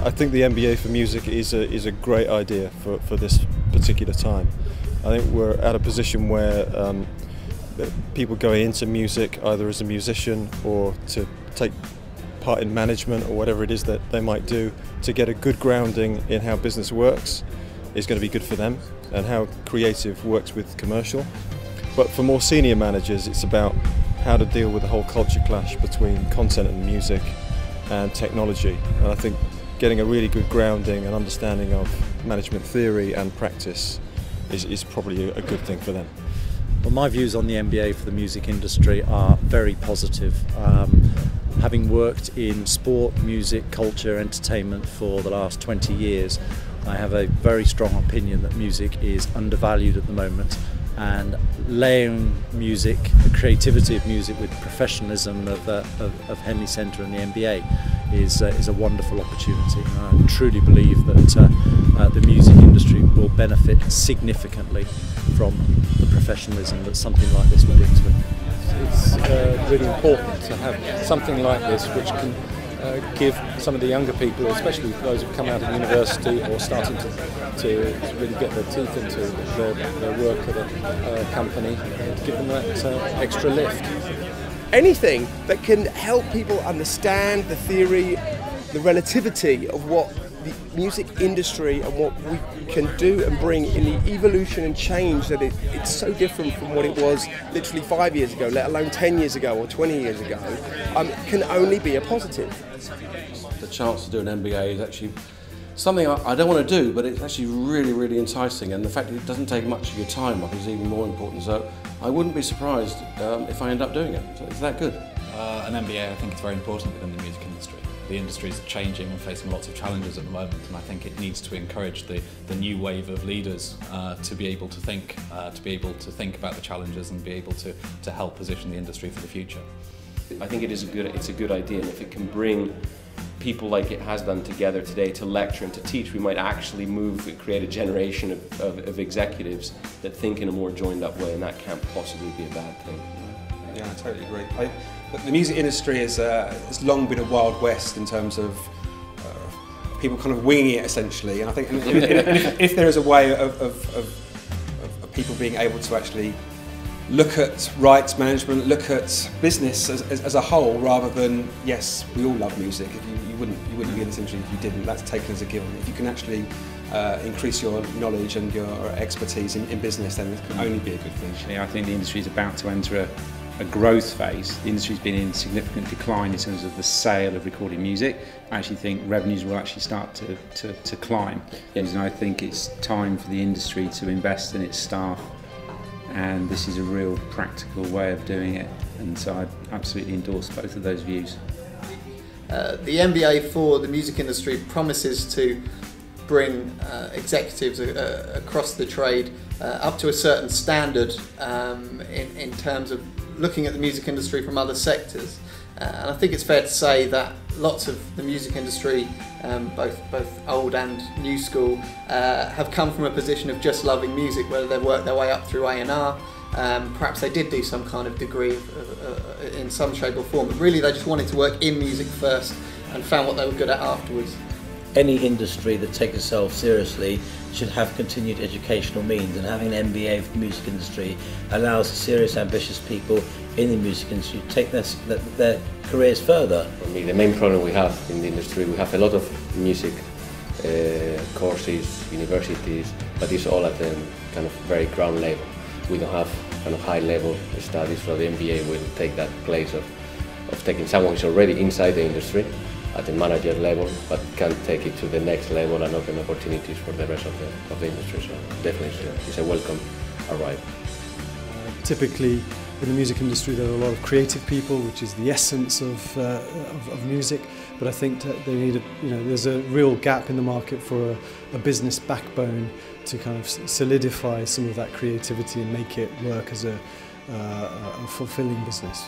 I think the MBA for music is a great idea for this particular time. I think we're at a position where people going into music either as a musician or to take part in management or whatever it is that they might do, to get a good grounding in how business works is going to be good for them and how creative works with commercial. But for more senior managers, it's about how to deal with the whole culture clash between content and music and technology. And I think getting a really good grounding and understanding of management theory and practice is probably a good thing for them. Well, my views on the MBA for the music industry are very positive. Having worked in sport, music, culture, entertainment for the last 20 years, I have a very strong opinion that music is undervalued at the moment, and layering music, the creativity of music with professionalism of Henley Centre and the MBA is a wonderful opportunity. I truly believe that the music industry will benefit significantly from the professionalism that something like this will bring to it. It's really important to have something like this which can give some of the younger people, especially those who come out of university or starting to really get their teeth into their work at a company, to give them that extra lift. Anything that can help people understand the theory, the relativity of what the music industry and what we can do and bring in the evolution and change that it's so different from what it was literally 5 years ago, let alone 10 years ago or 20 years ago, can only be a positive. The chance to do an MBA is actually something I don't want to do, but it's actually really, really enticing, and the fact that it doesn't take much of your time is even more important. So I wouldn't be surprised if I end up doing it. So it's that good. An MBA, I think, is very important within the music industry. The industry is changing and facing lots of challenges at the moment, and I think it needs to encourage the new wave of leaders to be able to think about the challenges and be able to help position the industry for the future. I think it's a good idea, and if it can bring people like it has done together today to lecture and to teach, we might actually create a generation of executives that think in a more joined up way, and that can't possibly be a bad thing. Yeah, I totally agree. The music industry has long been a wild west in terms of people kind of winging it essentially, and I think if there is a way of people being able to actually look at rights management, look at business as a whole, rather than, yes, we all love music. You wouldn't be in this industry if you didn't. That's taken as a given. If you can actually increase your knowledge and your expertise in business, then it can only be a good thing. Yeah, I think the industry is about to enter a growth phase. The industry's been in significant decline in terms of the sale of recorded music. I actually think revenues will actually start to climb. And I think it's time for the industry to invest in its staff, and this is a real practical way of doing it, and so I'd absolutely endorse both of those views. The MBA for the music industry promises to bring executives across the trade up to a certain standard in terms of looking at the music industry from other sectors. And I think it's fair to say that lots of the music industry, both old and new school, have come from a position of just loving music, whether they worked their way up through A&R. Perhaps they did do some kind of degree in some shape or form, but really they just wanted to work in music first and found what they were good at afterwards. Any industry that takes itself seriously should have continued educational means, and having an MBA for the music industry allows serious, ambitious people in the music industry to take their careers further. For me, the main problem we have in the industry, we have a lot of music courses, universities, but it's all at the kind of very ground level. We don't have kind of high level studies, so the MBA will take that place of taking someone who's already inside the industry at the manager level, but can take it to the next level and open opportunities for the rest of the industry. So definitely it's a welcome arrival. Typically in the music industry there are a lot of creative people, which is the essence of music, but I think that they need there's a real gap in the market for a business backbone to kind of solidify some of that creativity and make it work as a fulfilling business.